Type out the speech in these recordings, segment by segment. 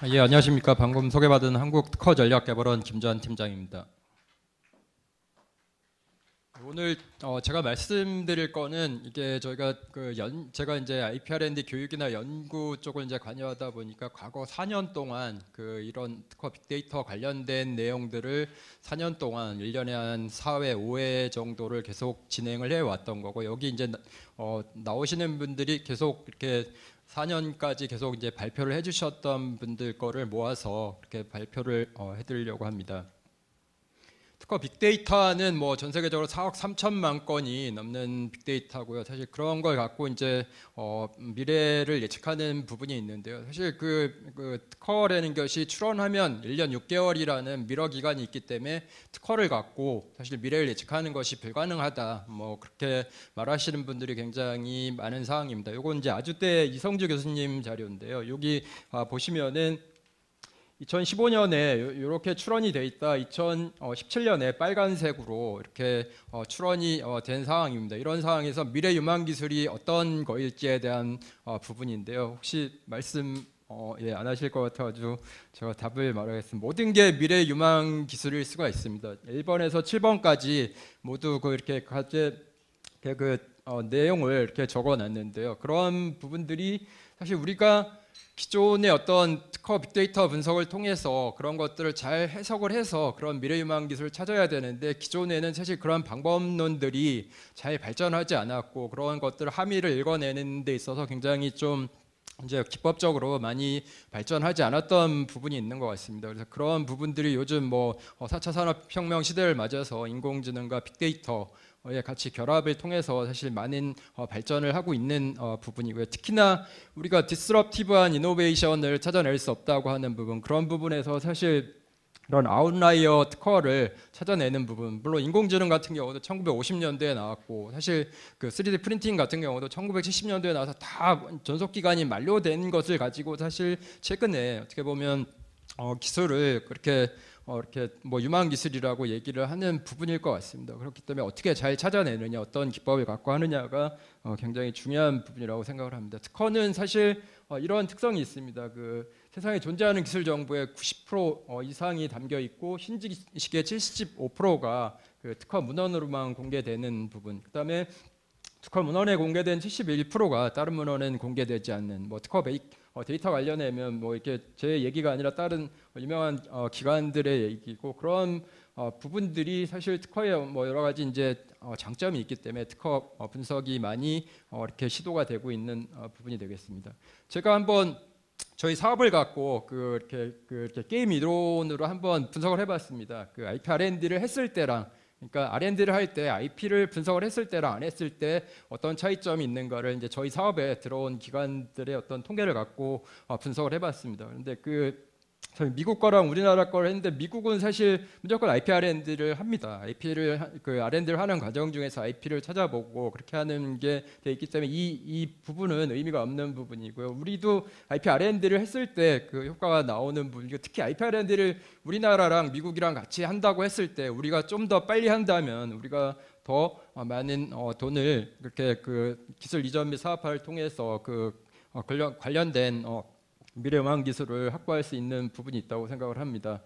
예, 안녕하십니까. 방금 소개받은 한국특허전략개발원 김주환 팀장입니다. 오늘 제가 말씀드릴 거는 이게 저희가 제가 이제 IP/R&D 교육이나 연구 쪽을 이제 관여하다 보니까 과거 4년 동안 이런 특허 빅데이터 관련된 내용들을 4년 동안 1년에 한 4회, 5회 정도를 계속 진행을 해 왔던 거고, 여기 이제 나오시는 분들이 계속 이렇게 4년까지 계속 이제 발표를 해주셨던 분들 거를 모아서 이렇게 발표를 해드리려고 합니다. 특허 빅데이터는 뭐 전 세계적으로 4억 3천만 건이 넘는 빅데이터고요. 사실 그런 걸 갖고 이제 미래를 예측하는 부분이 있는데요. 사실 그 특허라는 것이 출원하면 1년 6개월이라는 미뤄 기간이 있기 때문에 특허를 갖고 사실 미래를 예측하는 것이 불가능하다, 뭐 그렇게 말하시는 분들이 굉장히 많은 상황입니다. 이건 이제 아주대 이성주 교수님 자료인데요. 여기 보시면은 2015년에 이렇게 출원이 돼 있다. 2017년에 빨간색으로 이렇게 출원이 된 상황입니다. 이런 상황에서 미래 유망 기술이 어떤 거일지에 대한 부분인데요. 혹시 말씀 안 하실 것 같아가지고 제가 답을 말하겠습니다. 모든 게 미래 유망 기술일 수가 있습니다. 1번에서 7번까지 모두 이렇게 내용을 이렇게 적어놨는데요. 그런 부분들이 사실 우리가 기존의 어떤 특허 빅데이터 분석을 통해서 그런 것들을 잘 해석을 해서 그런 미래 유망 기술을 찾아야 되는데, 기존에는 사실 그런 방법론들이 잘 발전하지 않았고 그런 것들 함의를 읽어내는 데 있어서 굉장히 좀 이제 기법적으로 많이 발전하지 않았던 부분이 있는 것 같습니다. 그래서 그런 부분들이 요즘 뭐 4차 산업혁명 시대를 맞아서 인공지능과 빅데이터의 같이 결합을 통해서 사실 많은 발전을 하고 있는 부분이고요. 특히나 우리가 디스럽티브한 이노베이션을 찾아낼 수 없다고 하는 부분, 그런 부분에서 사실 이런 아웃라이어 특허를 찾아내는 부분, 물론 인공지능 같은 경우도 1950년대에 나왔고, 사실 그 3D 프린팅 같은 경우도 1970년대에 나와서 다 전속 기간이 만료된 것을 가지고 사실 최근에 어떻게 보면 기술을 그렇게 이렇게 뭐 유망 기술이라고 얘기를 하는 부분일 것 같습니다. 그렇기 때문에 어떻게 잘 찾아내느냐, 어떤 기법을 갖고 하느냐가 굉장히 중요한 부분이라고 생각을 합니다. 특허는 사실 이런 특성이 있습니다. 세상에 존재하는 기술 정보의 90% 이상이 담겨 있고, 신지식의 75%가 특허 문헌으로만 공개되는 부분. 그다음에 특허 문헌에 공개된 71%가 다른 문헌엔 공개되지 않는, 뭐 특허 데이터 관련해면 뭐 이렇게 제 얘기가 아니라 다른 유명한 기관들의 얘기고, 그런 부분들이 사실 특허에 뭐 여러 가지 이제 장점이 있기 때문에 특허 분석이 많이 이렇게 시도가 되고 있는 부분이 되겠습니다. 제가 한번 저희 사업을 갖고 이렇게 게임 이론으로 한번 분석을 해봤습니다. IP R&D를 했을 때랑, 그러니까 R&D를 할 때 IP를 분석을 했을 때랑 안 했을 때 어떤 차이점이 있는가를 이제 저희 사업에 들어온 기관들의 어떤 통계를 갖고 분석을 해봤습니다. 그런데 저희 미국 거랑 우리나라 거를 했는데, 미국은 사실 무조건 IP R&D를 합니다. R&D를 하는 과정 중에서 IP를 찾아보고 그렇게 하는 게 돼 있기 때문에 이 부분은 의미가 없는 부분이고요. 우리도 IP R&D를 했을 때 그 효과가 나오는 부분이고, 특히 IP R&D를 우리나라랑 미국이랑 같이 한다고 했을 때 우리가 좀 더 빨리 한다면 우리가 더 많은 돈을 그렇게 기술 이전 및 사업화를 통해서 관련된 미래유망 기술을 확보할 수 있는 부분이 있다고 생각을 합니다.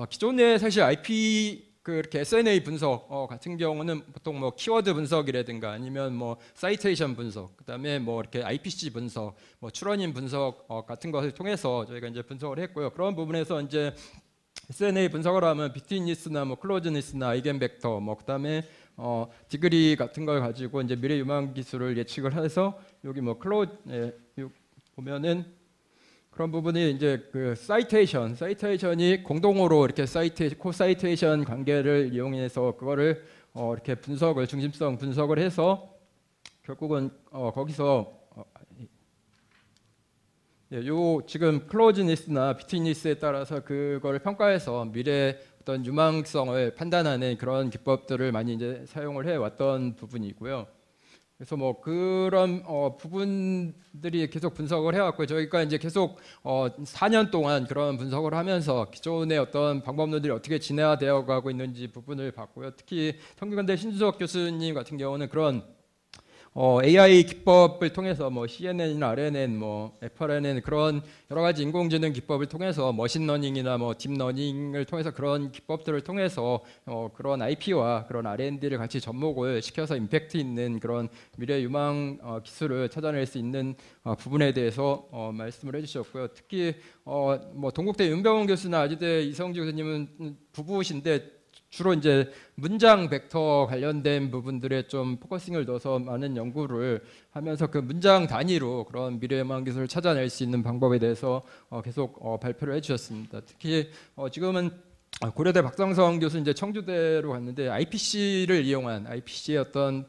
기존에 사실 IP 이렇게 S&A 분석 같은 경우는 보통 뭐 키워드 분석이라든가 아니면 뭐 사이테이션 분석, 그다음에 뭐 이렇게 IPC 분석, 뭐 출원인 분석 같은 것을 통해서 저희가 이제 분석을 했고요. 그런 부분에서 이제 S&A 분석을 하면 비트니스나 뭐 클로즈니스나 아이겐벡터, 뭐 그다음에 디그리 같은 걸 가지고 이제 미래 유망 기술을 예측을 해서, 여기 뭐 보면은 그런 부분이 이제 사이테이션이 공동으로 이렇게 코사이테이션 관계를 이용해서 그거를 이렇게 중심성 분석을 해서 결국은 거기서 요 지금 클로즈니스나 비트니스에 따라서 그거를 평가해서 미래 어떤 유망성을 판단하는 그런 기법들을 많이 이제 사용을 해 왔던 부분이고요. 그래서 뭐 그런 부분들이 계속 분석을 해왔고요. 저희가 이제 계속 4년 동안 그런 분석을 하면서 기존의 어떤 방법론들이 어떻게 진화되어 가고 있는지 부분을 봤고요. 특히 성균관대 신주석 교수님 같은 경우는 그런 AI 기법을 통해서 뭐 CNN이나 RNN, 뭐 FRNN 그런 여러 가지 인공지능 기법을 통해서 머신러닝이나 뭐 딥러닝을 통해서 그런 기법들을 통해서 그런 IP와 그런 R&D를 같이 접목을 시켜서 임팩트 있는 그런 미래 유망 기술을 찾아낼 수 있는 부분에 대해서 말씀을 해주셨고요. 특히 뭐 동국대 윤병훈 교수나 아주대 이성주 교수님은 부부신데 주로 이제 문장 벡터 관련된 부분들에 좀 포커싱을 넣어서 많은 연구를 하면서 그 문장 단위로 그런 미래유망 기술을 찾아낼 수 있는 방법에 대해서 계속 발표를 해주셨습니다. 특히 지금은 고려대 박상성 교수 이제 청주대로 갔는데 IPC를 이용한 IPC의 어떤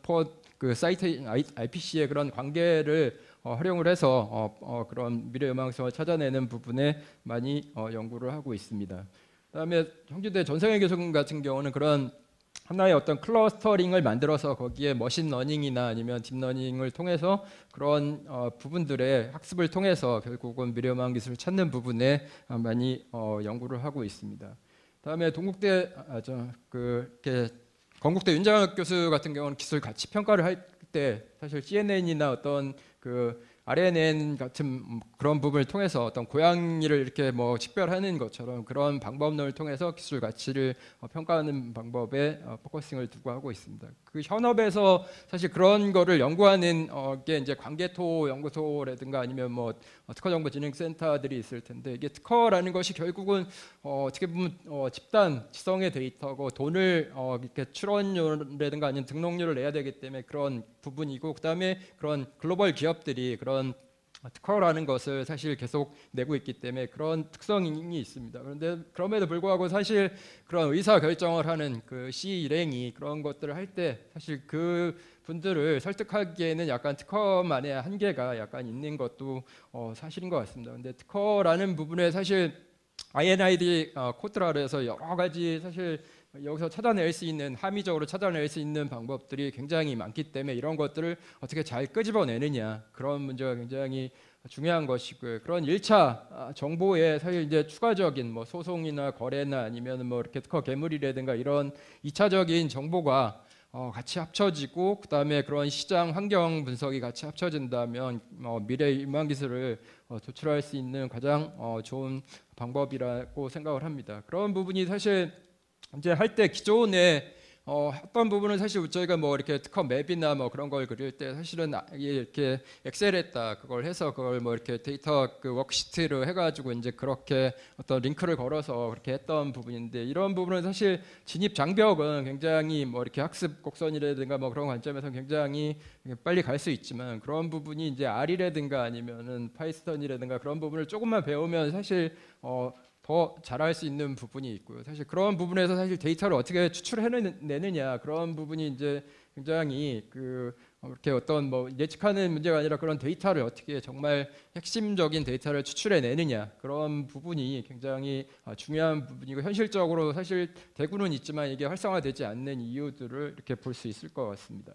그 사이트 IPC의 그런 관계를 활용을 해서 그런 미래유망성을 찾아내는 부분에 많이 연구를 하고 있습니다. 그다음에 청주대 전성현 교수 같은 경우는 그런 하나의 어떤 클러스터링을 만들어서 거기에 머신러닝이나 아니면 딥러닝을 통해서 그런 부분들의 학습을 통해서 결국은 미래유망 기술을 찾는 부분에 많이 연구를 하고 있습니다. 그다음에 동국대 건국대 윤장혁 교수 같은 경우는 기술 가치 평가를 할 때 사실 CNN이나 어떤 그 RNN 같은 그런 부분을 통해서 어떤 고양이를 이렇게 뭐 식별하는 것처럼 그런 방법론을 통해서 기술 가치를 평가하는 방법에 포커싱을 두고 하고 있습니다. 그 현업에서 사실 그런 거를 연구하는 게 이제 관계토 연구소라든가 아니면 뭐 특허정보진흥센터들이 있을 텐데 이게 특허라는 것이 결국은 어떻게 보면 집단 지성의 데이터고 돈을 이렇게 출원료라든가 아니면 등록료를 내야 되기 때문에 그런 부분이고 그다음에 그런 글로벌 기업들이 그런 특허라는 것을 사실 계속 내고 있기 때문에 그런 특성이 있습니다. 그런데 그럼에도 불구하고 사실 그런 의사 결정을 하는 그 C 일행이 그런 것들을 할 때 사실 그 분들을 설득하기에는 약간 특허만의 한계가 약간 있는 것도 사실인 것 같습니다. 근데 특허라는 부분에 사실 INID 코드라 해서 여러 가지 사실 여기서 찾아낼 수 있는 함의적으로 찾아낼 수 있는 방법들이 굉장히 많기 때문에 이런 것들을 어떻게 잘 끄집어내느냐 그런 문제가 굉장히 중요한 것이고요. 그런 1차 정보에 사실 이제 추가적인 뭐 소송이나 거래나 아니면 뭐 이렇게 특허 괴물이라든가 이런 2차적인 정보가 같이 합쳐지고 그다음에 그런 시장 환경 분석이 같이 합쳐진다면 미래 유망 기술을 도출할 수 있는 가장 좋은 방법이라고 생각을 합니다. 그런 부분이 사실 이제 할 때 기존에 어떤 부분은 사실 저희가 뭐 이렇게 특허 맵이나 뭐 그런 걸 그릴 때 사실은 이렇게 엑셀에다 그걸 해서 그걸 뭐 이렇게 데이터 그 워크시트로 해가지고 이제 그렇게 어떤 링크를 걸어서 그렇게 했던 부분인데 이런 부분은 사실 진입 장벽은 굉장히 뭐 이렇게 학습 곡선이라든가 뭐 그런 관점에서 굉장히 빨리 갈 수 있지만 그런 부분이 이제 R이라든가 아니면은 파이썬이라든가 그런 부분을 조금만 배우면 사실 더 잘할 수 있는 부분이 있고요. 사실 그런 부분에서 사실 데이터를 어떻게 추출해내느냐 그런 부분이 이제 굉장히 이렇게 어떤 뭐 예측하는 문제가 아니라 그런 데이터를 어떻게 정말 핵심적인 데이터를 추출해내느냐 그런 부분이 굉장히 중요한 부분이고 현실적으로 사실 되고는 있지만 이게 활성화되지 않는 이유들을 이렇게 볼 수 있을 것 같습니다.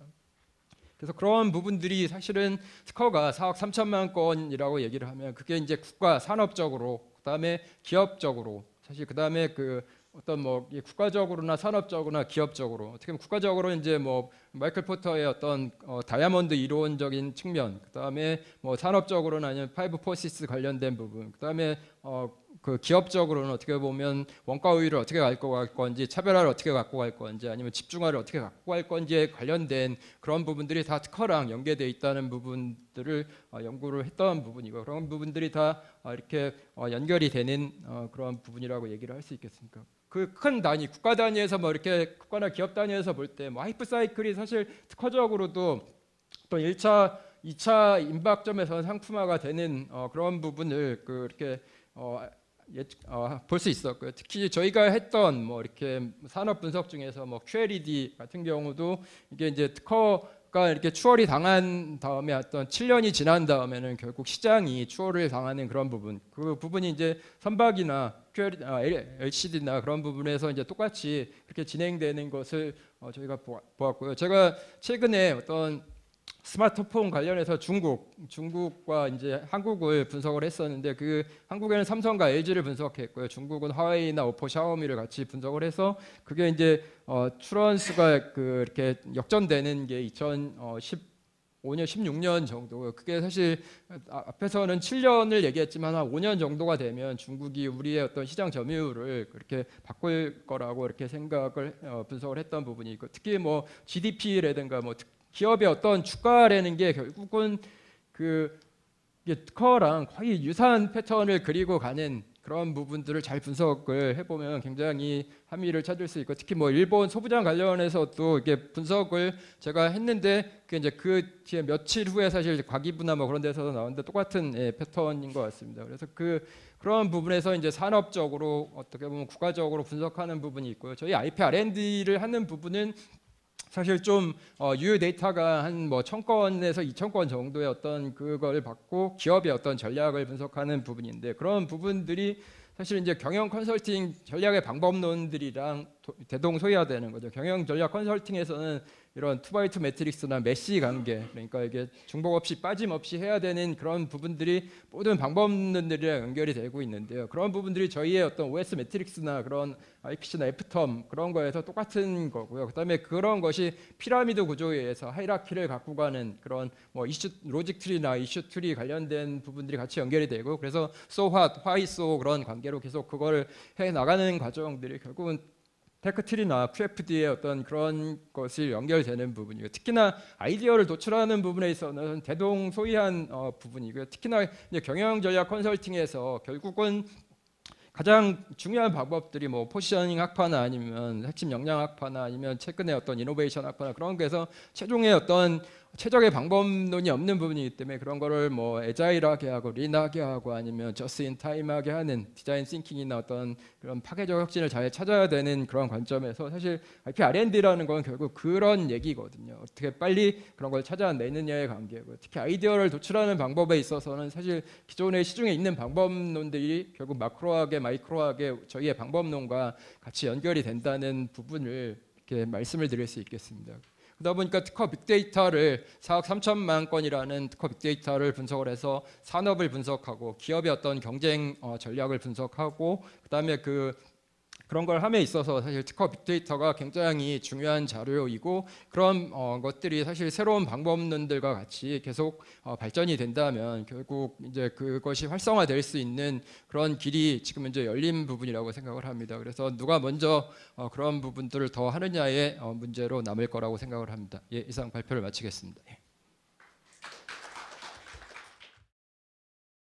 그래서 그런 부분들이 사실은 특허가 4억 3천만 건이라고 얘기를 하면 그게 이제 국가 산업적으로 그다음에 기업적으로 사실 그다음에 그 어떤 뭐 국가적으로나 산업적으로나 기업적으로 어떻게 보면 국가적으로 이제 뭐 마이클 포터의 어떤 다이아몬드 이론적인 측면 그다음에 뭐 산업적으로는 아니면 파이브 포시스 관련된 부분 그다음에 그 기업적으로는 어떻게 보면 원가 우위를 어떻게 갖고 갈 건지 차별화를 어떻게 갖고 갈 건지 아니면 집중화를 어떻게 갖고 갈 건지에 관련된 그런 부분들이 다 특허랑 연계되어 있다는 부분들을 연구를 했던 부분이고 그런 부분들이 다 이렇게 연결이 되는 그런 부분이라고 얘기를 할 수 있겠습니까? 그 큰 단위, 국가 단위에서 뭐 이렇게 국가나 기업 단위에서 볼 때 뭐 하이프 사이클이 사실 특허적으로도 또 1차, 2차 임박점에서 상품화가 되는 그런 부분을 이렇게 볼 수 있었고요. 특히 저희가 했던 뭐 이렇게 산업 분석 중에서 뭐 QLED 같은 경우도 이게 이제 특허가 이렇게 추월이 당한 다음에 어떤 7년이 지난 다음에는 결국 시장이 추월을 당하는 그런 부분, 그 부분이 이제 선박이나 LCD나 그런 부분에서 이제 똑같이 그렇게 진행되는 것을 저희가 보았고요. 제가 최근에 어떤 스마트폰 관련해서 중국과 이제 한국을 분석을 했었는데 그 한국에는 삼성과 LG를 분석했고요. 중국은 화웨이나 오포, 샤오미를 같이 분석을 해서 그게 이제 출원 수가 이렇게 역전되는 게 2010 5년, 16년 정도. 그게 사실 앞에서는 7년을 얘기했지만 한 5년 정도가 되면 중국이 우리의 어떤 시장 점유율을 그렇게 바꿀 거라고 이렇게 생각을 분석을 했던 부분이 있고, 특히 뭐 GDP라든가 뭐 기업의 어떤 주가라는 게 결국은 그 이게 특허랑 거의 유사한 패턴을 그리고 가는 그런 부분들을 잘 분석을 해보면 굉장히 함의를 찾을 수 있고, 특히 뭐 일본 소부장 관련해서도 이게 분석을 제가 했는데 그게 이제 그 뒤에 며칠 후에 사실 과기부나 뭐 그런 데서 나오는데 똑같은 패턴인 것 같습니다. 그래서 그런 부분에서 이제 산업적으로 어떻게 보면 국가적으로 분석하는 부분이 있고요. 저희 IP R&D를 하는 부분은 사실 좀 유효 데이터가 한 뭐 1,000건에서 2,000건 정도의 어떤 그걸 받고 기업의 어떤 전략을 분석하는 부분인데, 그런 부분들이 사실 이제 경영 컨설팅 전략의 방법론들이랑 대동소이하되는 거죠. 경영 전략 컨설팅에서는 이런 2x2 매트릭스나 메시 관계, 그러니까 이게 중복 없이 빠짐없이 해야 되는 그런 부분들이 모든 방법론들이랑 연결이 되고 있는데요. 그런 부분들이 저희의 어떤 OS 매트릭스나 그런 IPC나 F텀 그런 거에서 똑같은 거고요. 그다음에 그런 것이 피라미드 구조에 의해서 하이라키를 갖고 가는 그런 뭐 이슈 로직 트리나 이슈 트리 관련된 부분들이 같이 연결이 되고, 그래서 so what, why so 그런 관계로 계속 그걸 해 나가는 과정들이 결국은 테크트리나 QFD의 어떤 그런 것이 연결되는 부분이고, 특히나 아이디어를 도출하는 부분에 있어서는 대동소이한 부분이고요. 특히나 이제 경영 전략 컨설팅에서 결국은 가장 중요한 방법들이 뭐 포지셔닝 학파나 아니면 핵심 역량 학파나 아니면 최근에 어떤 이노베이션 학파나 그런 거에서 최종의 어떤 최적의 방법론이 없는 부분이기 때문에 그런 거를 뭐 애자일하게 하고 린하게 하고 아니면 저스트 인 타임하게 하는 디자인 싱킹이나 어떤 그런 파괴적 혁신을 잘 찾아야 되는 그런 관점에서 사실 IP R&D라는 건 결국 그런 얘기거든요. 어떻게 빨리 그런 걸 찾아내느냐의 관계고, 특히 아이디어를 도출하는 방법에 있어서는 사실 기존의 시중에 있는 방법론들이 결국 마크로하게 마이크로하게 저희의 방법론과 같이 연결이 된다는 부분을 이렇게 말씀을 드릴 수 있겠습니다. 그러다 보니까 특허 빅데이터를 4억 3천만 건이라는 특허 빅데이터를 분석을 해서 산업을 분석하고 기업의 어떤 경쟁 전략을 분석하고, 그다음에 그런 걸 함에 있어서 사실 특허 빅데이터가 굉장히 중요한 자료이고, 그런 것들이 사실 새로운 방법론들과 같이 계속 발전이 된다면 결국 이제 그것이 활성화될 수 있는 그런 길이 지금 이제 열린 부분이라고 생각을 합니다. 그래서 누가 먼저 그런 부분들을 더 하느냐의 문제로 남을 거라고 생각을 합니다. 예, 이상 발표를 마치겠습니다.